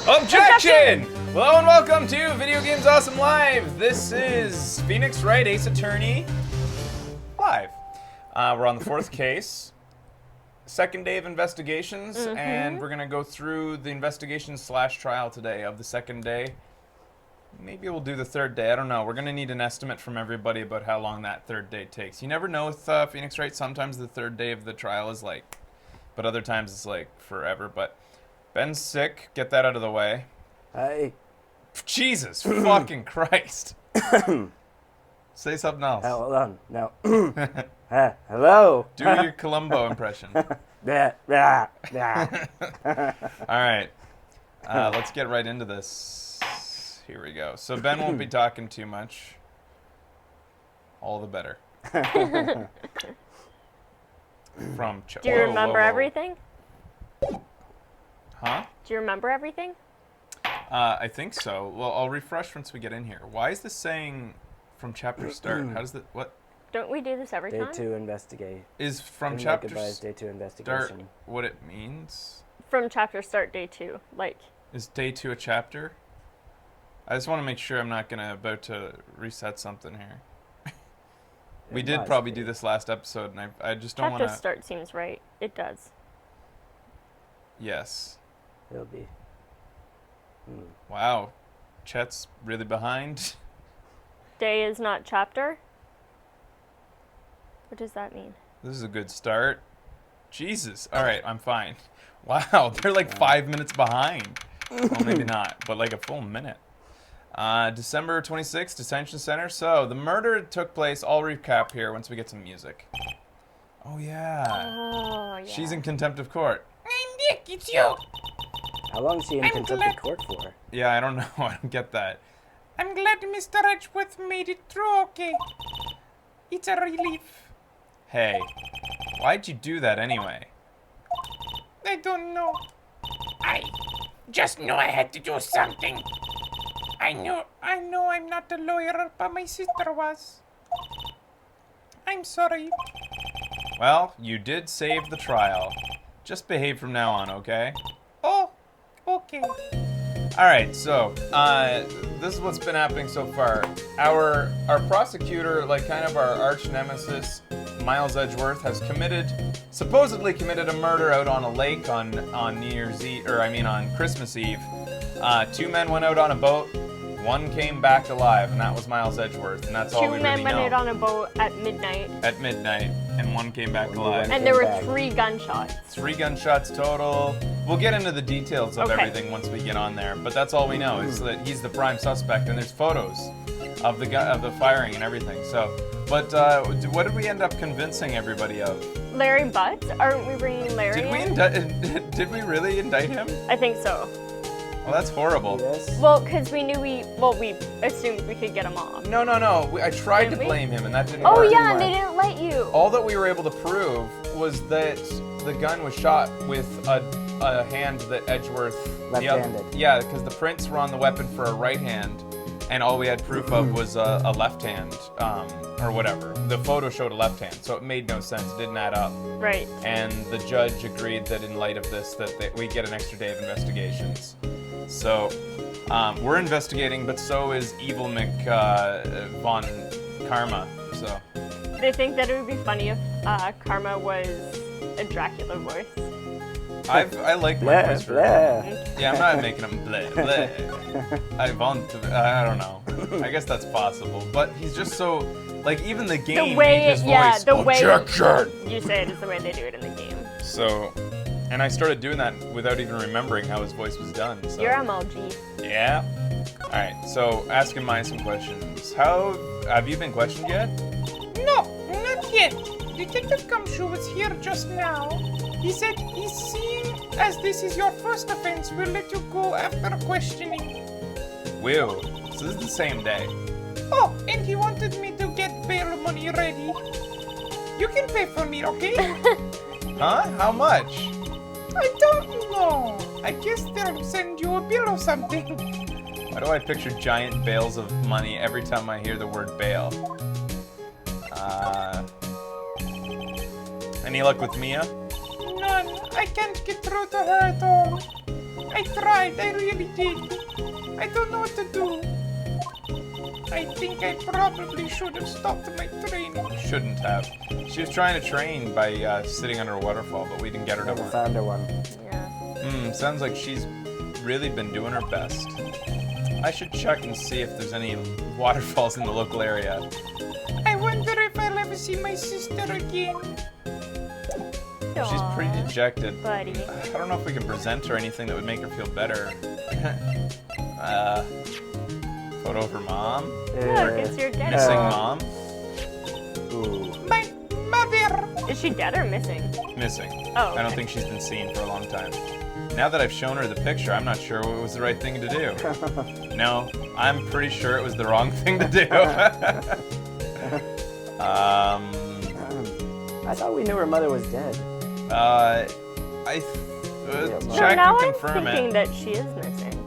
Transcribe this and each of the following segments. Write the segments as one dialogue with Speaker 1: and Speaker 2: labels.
Speaker 1: Objection! Hello and welcome to Video Games Awesome Live. This is Phoenix Wright, Ace Attorney, live. We're on the fourth case, second day of investigations, and we're gonna go through the investigation / trial today of the second day. Maybe we'll do the third day, I don't know. We're gonna need an estimate from everybody about how long that third day takes. You never know with Phoenix Wright, sometimes the third day of the trial is like, but other times it's like forever, but Ben's sick, get that out of the way.
Speaker 2: Hi.
Speaker 1: Jesus fucking Christ. Say something else.
Speaker 2: Hold on. No. Hello.
Speaker 1: Do your Columbo impression. Alright. Let's get right into this. Here we go. So Ben won't be talking too much. All the better. From
Speaker 3: Do you remember everything?
Speaker 1: Huh?
Speaker 3: Do you remember everything?
Speaker 1: I think so. Well, I'll refresh once we get in here. Why is this saying from chapter start? How does that, what?
Speaker 3: Don't we do this every time?
Speaker 2: Day 2 investigate.
Speaker 1: Is from
Speaker 2: Turnabout
Speaker 1: chapter
Speaker 2: Goodbyes, Day 2 investigation.
Speaker 1: start what it means?
Speaker 3: From chapter start, day 2. Like.
Speaker 1: Is day 2 a chapter? I just want to make sure I'm not about to reset something here. We did probably do this last episode, and I just don't want to...
Speaker 3: Chapter start seems right. It does.
Speaker 1: Yes.
Speaker 2: It'll be.
Speaker 1: Wow. Chet's really behind.
Speaker 3: Day is not chapter? What does that mean?
Speaker 1: This is a good start. Jesus. All right, I'm fine. Wow, they're like 5 minutes behind. Well, maybe not, but like a full minute. December 26th, Detention Center. So, the murder took place. I'll recap here once we get some music. Oh, yeah.
Speaker 3: Oh, yeah.
Speaker 1: She's in contempt of court.
Speaker 4: Hey, Nick, it's you.
Speaker 2: How long is she in contempt of court for?
Speaker 1: Yeah, I don't know. I don't get that.
Speaker 4: I'm glad Mr. Edgeworth made it through okay. It's a relief.
Speaker 1: Hey, why'd you do that anyway?
Speaker 4: I don't know. I just knew I had to do something. I know I'm not a lawyer, but my sister was. I'm sorry.
Speaker 1: Well, you did save the trial. Just behave from now on, okay?
Speaker 4: Oh, okay.
Speaker 1: Alright, so, this is what's been happening so far. Our prosecutor, like kind of our arch nemesis, Miles Edgeworth, has supposedly committed a murder out on a lake on New Year's Eve, on Christmas Eve. 2 men went out on a boat. 1 came back alive, and that was Miles Edgeworth, and that's all we really know.
Speaker 3: 2 men went out on a boat at midnight.
Speaker 1: At midnight, and 1 came back alive.
Speaker 3: And there were 3 gunshots.
Speaker 1: 3 gunshots total. We'll get into the details of everything once we get on there, but that's all we know is that he's the prime suspect, and there's photos of the firing and everything. So, but what did we end up convincing everybody of?
Speaker 3: Larry Butt? Aren't we bringing Larry in?
Speaker 1: Did we really indict him?
Speaker 3: I think so.
Speaker 1: Well, that's horrible.
Speaker 2: Yes.
Speaker 3: Well, because we knew we assumed we could get him off.
Speaker 1: No. I tried to blame him, and that didn't work.
Speaker 3: Oh, yeah, and they didn't let you.
Speaker 1: All that we were able to prove was that the gun was shot with a hand that Edgeworth...
Speaker 2: Left-handed.
Speaker 1: Yeah, because the prints were on the weapon for a right hand, and all we had proof of was a left hand, or whatever. The photo showed a left hand, so it made no sense. It didn't add up.
Speaker 3: Right.
Speaker 1: And the judge agreed that in light of this, that we get an extra day of investigations. So, we're investigating, but so is Evil Von Karma, so.
Speaker 3: They think that it would be funny if Karma was a Dracula voice.
Speaker 1: I like my voice for
Speaker 2: Bleh.
Speaker 1: Yeah, I'm not making him bleh, bleh. I don't know. I guess that's possible, but he's just so, like, even the game made his voice.
Speaker 3: The way
Speaker 1: Objection!
Speaker 3: You say it is the way they do it in the game.
Speaker 1: So, and I started doing that without even remembering how his voice was done. So.
Speaker 3: You're MLG.
Speaker 1: Yeah. All right. So, asking Maya some questions. How have you been questioned yet?
Speaker 4: No, not yet. Detective Gumshoe was here just now. He said seeing as this is your first offense, we'll let you go after questioning.
Speaker 1: Will. So this is the same day.
Speaker 4: Oh, and he wanted me to get bail money ready. You can pay for me, okay?
Speaker 1: Huh? How much?
Speaker 4: I don't know. I guess they'll send you a bill or something.
Speaker 1: Why do I picture giant bales of money every time I hear the word bail? Any luck with Mia?
Speaker 4: None. I can't get through to her at all. I tried, I really did. I don't know what to do. I think I probably should have stopped my training.
Speaker 1: Shouldn't have. She was trying to train by sitting under a waterfall, but we didn't get her to
Speaker 2: Never
Speaker 1: one.
Speaker 2: found her one.
Speaker 3: Yeah.
Speaker 1: Sounds like she's really been doing her best. I should check and see if there's any waterfalls in the local area.
Speaker 4: I wonder if I'll ever see my sister again.
Speaker 1: She's pretty dejected.
Speaker 3: Buddy.
Speaker 1: I don't know if we can present her anything that would make her feel better. Photo of her mom?
Speaker 3: Look, it's your dead
Speaker 1: Missing
Speaker 3: mom.
Speaker 1: mom?
Speaker 2: Ooh.
Speaker 4: My mother!
Speaker 3: Is she dead or missing?
Speaker 1: Missing.
Speaker 3: Oh,
Speaker 1: I don't
Speaker 3: okay.
Speaker 1: think she's been seen for a long time. Now that I've shown her the picture, I'm not sure what was the right thing to do. No, I'm pretty sure it was the wrong thing to do.
Speaker 2: I thought we knew her mother was dead.
Speaker 3: So
Speaker 1: check
Speaker 3: now
Speaker 1: and
Speaker 3: I'm
Speaker 1: confirm
Speaker 3: thinking
Speaker 1: it.
Speaker 3: that she is missing.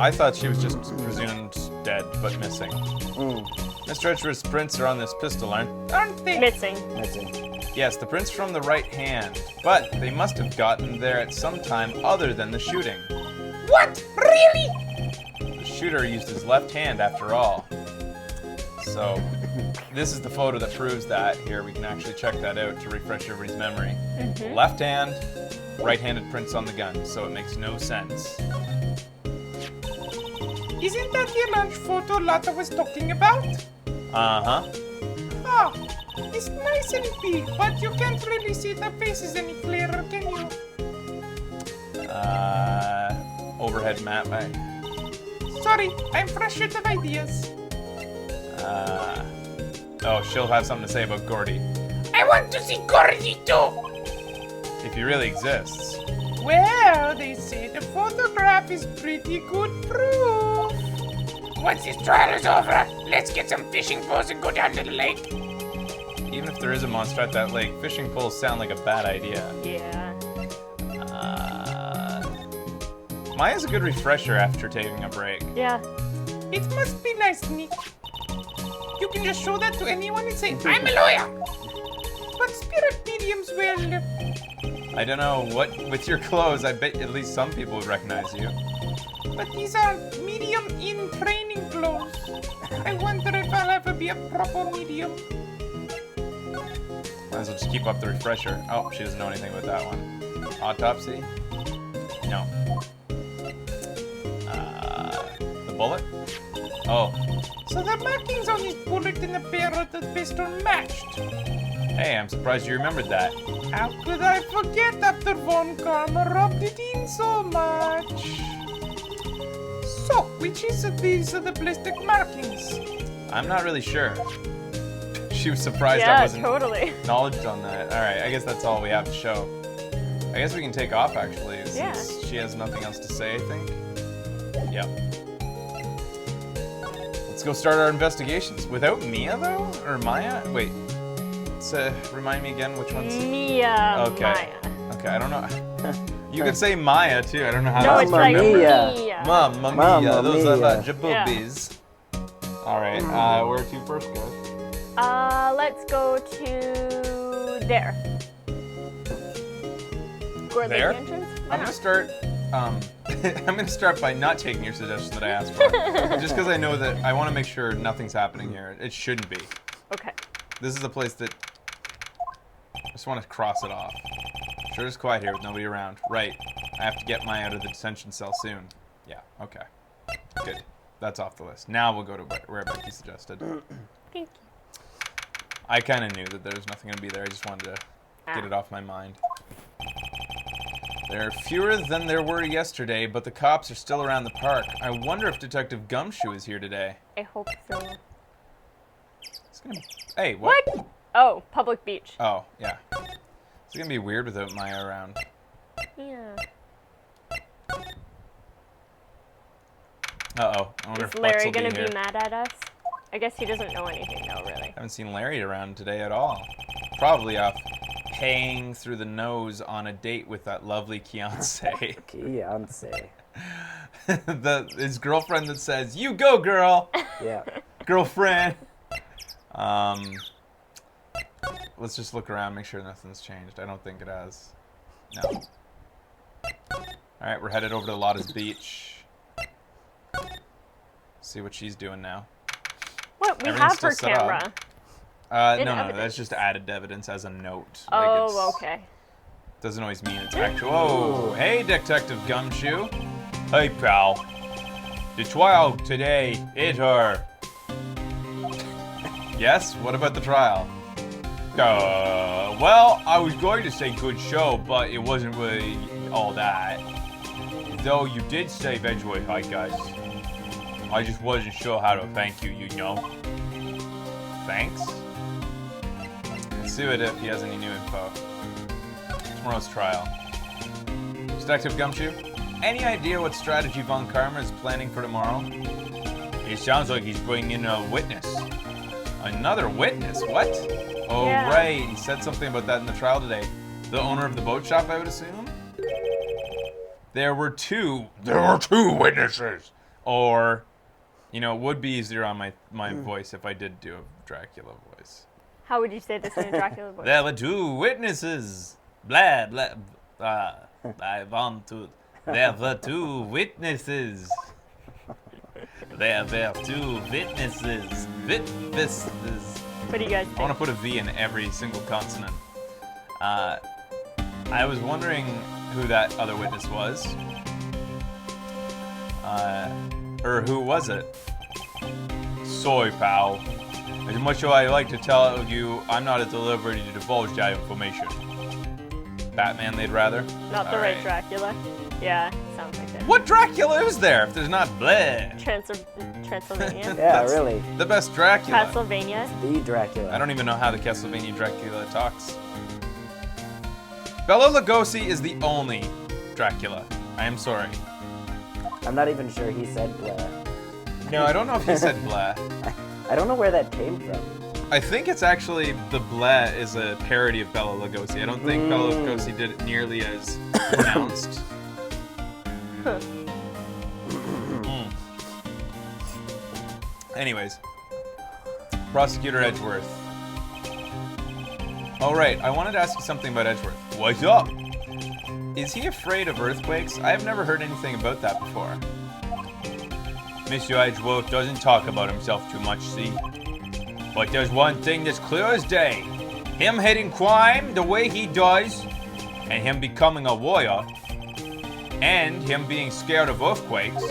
Speaker 1: I thought she was just presumed dead, but missing.
Speaker 2: Mm.
Speaker 1: Mr. Edgeworth's prints are on this pistol, aren't
Speaker 4: they?
Speaker 3: Missing.
Speaker 2: Missing.
Speaker 1: Yes, the prints from the right hand, but they must have gotten there at some time other than the shooting.
Speaker 4: What? Really?
Speaker 1: The shooter used his left hand after all. So, this is the photo that proves that. Here, we can actually check that out to refresh everybody's memory. Left hand, right-handed prints on the gun, so it makes no sense.
Speaker 4: Isn't that the lunch photo Lotta was talking about?
Speaker 1: Uh-huh.
Speaker 4: Ah, it's nice and big, but you can't really see the faces any clearer, can you?
Speaker 1: Overhead map.
Speaker 4: Sorry, I'm fresh out of ideas.
Speaker 1: Oh, she'll have something to say about Gordy.
Speaker 4: I want to see Gordy too!
Speaker 1: If he really exists.
Speaker 4: Well, they say the photograph is pretty good proof. Once this trial is over, let's get some fishing poles and go down to the lake.
Speaker 1: Even if there is a monster at that lake, fishing poles sound like a bad idea.
Speaker 3: Yeah.
Speaker 1: Maya's a good refresher after taking a break.
Speaker 3: Yeah.
Speaker 4: It must be nice, Nick. You can just show that to anyone and say, I'm a lawyer. But spirit mediums, well...
Speaker 1: I don't know, what with your clothes, I bet at least some people would recognize you.
Speaker 4: But these are medium in training clothes. I wonder if I'll ever be a proper medium.
Speaker 1: Might as well just keep up the refresher. Oh, she doesn't know anything about that one. Autopsy? No. The bullet? Oh.
Speaker 4: So the markings on this bullet and the barrel of the pistol matched.
Speaker 1: Hey, I'm surprised you remembered that.
Speaker 4: How could I forget after Von Karma rubbed it in so much? So, which is of these are the ballistic markings?
Speaker 1: I'm not really sure. She was surprised I
Speaker 3: Yeah,
Speaker 1: wasn't
Speaker 3: totally.
Speaker 1: knowledge on that. Alright, I guess that's all we have to show. I guess we can take off, actually, since
Speaker 3: Yeah.
Speaker 1: she has nothing else to say, I think. Yep. Let's go start our investigations. Without Mia, though? Or Maya? Wait. Remind me again which one's...
Speaker 3: Mia.
Speaker 1: Okay.
Speaker 3: Maya.
Speaker 1: Okay, I don't know. You could say Maya, too. I don't know how
Speaker 3: No,
Speaker 1: to
Speaker 3: it's
Speaker 2: Mamma
Speaker 3: like
Speaker 2: mia.
Speaker 3: Mia.
Speaker 1: Mamma
Speaker 2: Mamma
Speaker 1: Mia. Those are
Speaker 2: mia.
Speaker 1: the jaboobies. Alright, where to first, guys?
Speaker 3: Let's go to there. Go to the
Speaker 1: There?
Speaker 3: entrance? Why
Speaker 1: I'm gonna
Speaker 3: not?
Speaker 1: start. I'm gonna start by not taking your suggestion that I asked for, just because I know that I want to make sure nothing's happening here. It shouldn't be.
Speaker 3: Okay.
Speaker 1: This is a place that I just want to cross it off. Sure, it's quiet here with nobody around. Right. I have to get Maya out of the detention cell soon. Yeah. Okay. Good. That's off the list. Now we'll go to where Becky suggested.
Speaker 3: Thank you.
Speaker 1: I kind of knew that there was nothing gonna be there. I just wanted to get it off my mind. There are fewer than there were yesterday, but the cops are still around the park. I wonder if Detective Gumshoe is here today.
Speaker 3: I hope so.
Speaker 1: It's gonna... Hey, what?
Speaker 3: What? Oh, public beach.
Speaker 1: Oh, yeah. It's gonna be weird without Maya around.
Speaker 3: Yeah.
Speaker 1: Uh-oh. I wonder
Speaker 3: Is
Speaker 1: if Lex
Speaker 3: Larry
Speaker 1: will
Speaker 3: gonna
Speaker 1: be
Speaker 3: be
Speaker 1: here.
Speaker 3: mad at us? I guess he doesn't know anything though, really.
Speaker 1: Haven't seen Larry around today at all. Probably off paying through the nose on a date with that lovely Keonce.
Speaker 2: Keonce.
Speaker 1: His girlfriend that says, "You go, girl."
Speaker 2: Yeah.
Speaker 1: Girlfriend. Let's just look around, make sure nothing's changed. I don't think it has. No. All right, we're headed over to Lotta's beach. See what she's doing now.
Speaker 3: What? We
Speaker 1: Everything's
Speaker 3: have her
Speaker 1: still set up.
Speaker 3: camera.
Speaker 1: No,
Speaker 3: evidence.
Speaker 1: that's just added evidence as a note.
Speaker 3: Oh, okay.
Speaker 1: Doesn't always mean it's actual. Oh, hey, Detective Gumshoe. Hey, pal. The trial today hit her. Yes? What about the trial? Well, I was going to say good show, but it wasn't really all that. Though you did save Edgeworth, hi guys. I just wasn't sure how to thank you, you know. Thanks? Let's see if he has any new info. Tomorrow's trial. Detective Gumshoe, any idea what strategy Von Karma is planning for tomorrow? It sounds like he's bringing in a witness. Another witness? What? Oh,
Speaker 3: Yeah.
Speaker 1: right. He said something about that in the trial today. The owner of the boat shop, I would assume? There were two witnesses. Or, you know, it would be easier on my voice if I did do a Dracula voice.
Speaker 3: How would you say this in a Dracula voice?
Speaker 1: There were two witnesses. Blah, blah, I want to. There were two witnesses. There were two witnesses. Witnesses.
Speaker 3: What do you guys
Speaker 1: I want
Speaker 3: think?
Speaker 1: to put a V in every single consonant. I was wondering who that other witness was. Or who was it? Sorry, pal. As much as I like to tell you, I'm not at the liberty to divulge that information. Batman, they'd rather?
Speaker 3: Not the
Speaker 1: All
Speaker 3: right
Speaker 1: right.
Speaker 3: Dracula. Yeah, sounds like it.
Speaker 1: What Dracula is there if there's not Blair?
Speaker 3: Transylvania.
Speaker 2: Yeah,
Speaker 1: That's
Speaker 2: really.
Speaker 1: The best Dracula.
Speaker 3: Castlevania.
Speaker 2: The Dracula.
Speaker 1: I don't even know how the Castlevania Dracula talks. Bela Lugosi is the only Dracula. I am sorry.
Speaker 2: I'm not even sure he said blah.
Speaker 1: No, I don't know if he said blah.
Speaker 2: I don't know where that came from.
Speaker 1: I think it's actually the blah is a parody of Bela Lugosi. I don't think Bela Lugosi did it nearly as pronounced. Anyways, Prosecutor Edgeworth. All right, I wanted to ask you something about Edgeworth. What's up? Is he afraid of earthquakes? I have never heard anything about that before. Mr. Edgeworth doesn't talk about himself too much, see? But there's one thing that's clear as day. Him hating crime the way he does, and him becoming a warrior, and him being scared of earthquakes,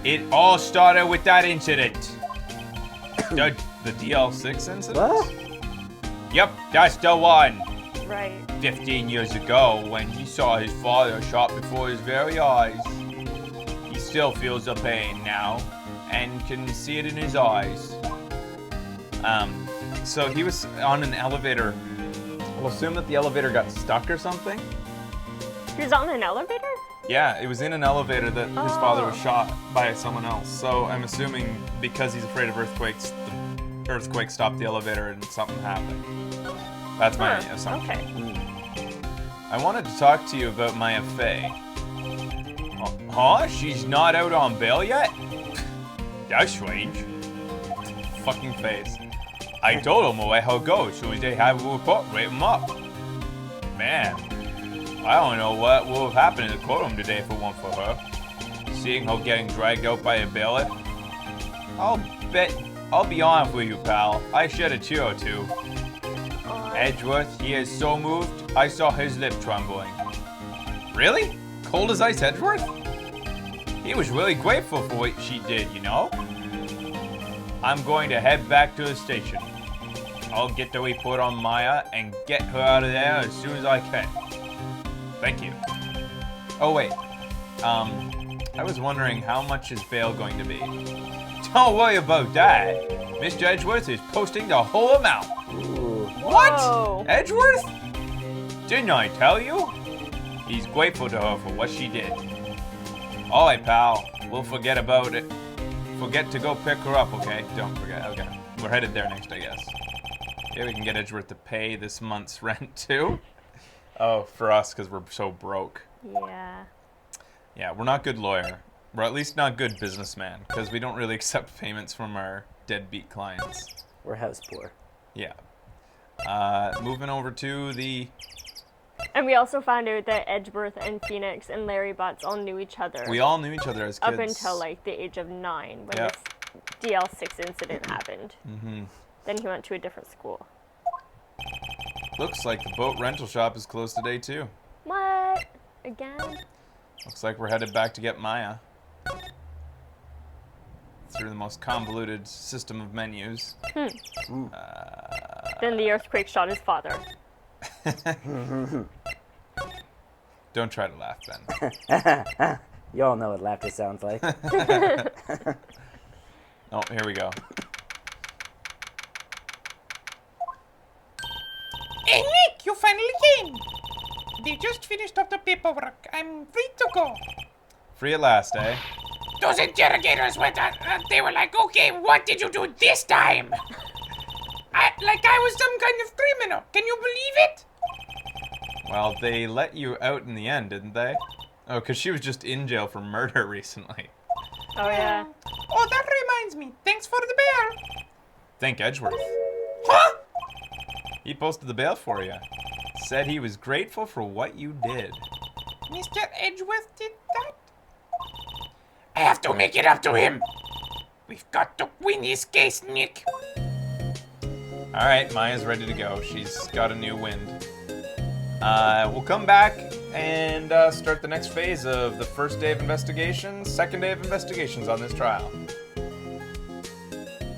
Speaker 1: it all started with that incident. The DL6 incident?
Speaker 2: What?
Speaker 1: Yep, that's the one.
Speaker 3: Right.
Speaker 1: 15 years ago, when he saw his father shot before his very eyes. He still feels the pain now, and can see it in his eyes. So he was on an elevator. We'll assume that the elevator got stuck or something.
Speaker 3: He was on an elevator?
Speaker 1: Yeah, it was in an elevator that his father was
Speaker 3: Oh.
Speaker 1: shot by someone else. So I'm assuming because he's afraid of earthquakes, the earthquake stopped the elevator and something happened. That's my assumption.
Speaker 3: Okay.
Speaker 1: I wanted to talk to you about Maya Fey. Huh? She's not out on bail yet? That's strange. Fucking face. I told him away how it goes. As soon as they have a report, write him up. Man, I don't know what would have happened in the courtroom today if it weren't for her. Seeing her getting dragged out by a bailiff. I'll be honest with you, pal. I shed a tear or two. Edgeworth, he is so moved, I saw his lip trembling. Really? Cold as ice, Edgeworth? He was really grateful for what she did, you know? I'm going to head back to the station. I'll get the report on Maya and get her out of there as soon as I can. Thank you. Oh, wait. I was wondering how much is bail going to be? Don't worry about that. Mr. Edgeworth is posting the whole amount.
Speaker 2: Ooh.
Speaker 1: What?
Speaker 3: Whoa.
Speaker 1: Edgeworth? Didn't I tell you? He's grateful to her for what she did. Alright, pal. We'll forget about it. Forget to go pick her up, okay? Don't forget. Okay. We're headed there next, I guess. Yeah, we can get Edgeworth to pay this month's rent, too. Oh, for us, because we're so broke.
Speaker 3: Yeah.
Speaker 1: Yeah, we're not good lawyer. We're at least not good businessman, because we don't really accept payments from our deadbeat clients.
Speaker 2: We're house poor.
Speaker 1: Yeah. Moving over to the
Speaker 3: And we also found out that Edgeworth and Phoenix and Larry Butts all knew each other.
Speaker 1: We all knew each other as kids.
Speaker 3: Up until like the age of 9 when
Speaker 1: Yeah.
Speaker 3: this DL6 incident happened.
Speaker 1: Mm-hmm.
Speaker 3: Then he went to a different school.
Speaker 1: Looks like the boat rental shop is closed today too.
Speaker 3: What? Again?
Speaker 1: Looks like we're headed back to get Maya. Through the most convoluted system of menus.
Speaker 3: Then the earthquake shot his father.
Speaker 1: Don't try to laugh, Ben.
Speaker 2: You all know what laughter sounds like.
Speaker 1: Oh, here we go.
Speaker 4: Hey, Nick, you finally came. They just finished up the paperwork. I'm free to go.
Speaker 1: Free at last, eh?
Speaker 4: Those interrogators went on. They were like, okay, what did you do this time? I was some kind of criminal. Can you believe it?
Speaker 1: Well, they let you out in the end, didn't they? Oh, because she was just in jail for murder recently.
Speaker 3: Oh yeah.
Speaker 4: Oh, that reminds me. Thanks for the bail.
Speaker 1: Thank Edgeworth.
Speaker 4: Huh?
Speaker 1: He posted the bail for you. Said he was grateful for what you did.
Speaker 4: Mr. Edgeworth did that? I have to make it up to him. We've got to win this case, Nick.
Speaker 1: All right, Maya's ready to go. She's got a new wind. We'll come back and start the next phase of the first day of investigations, second day of investigations on this trial.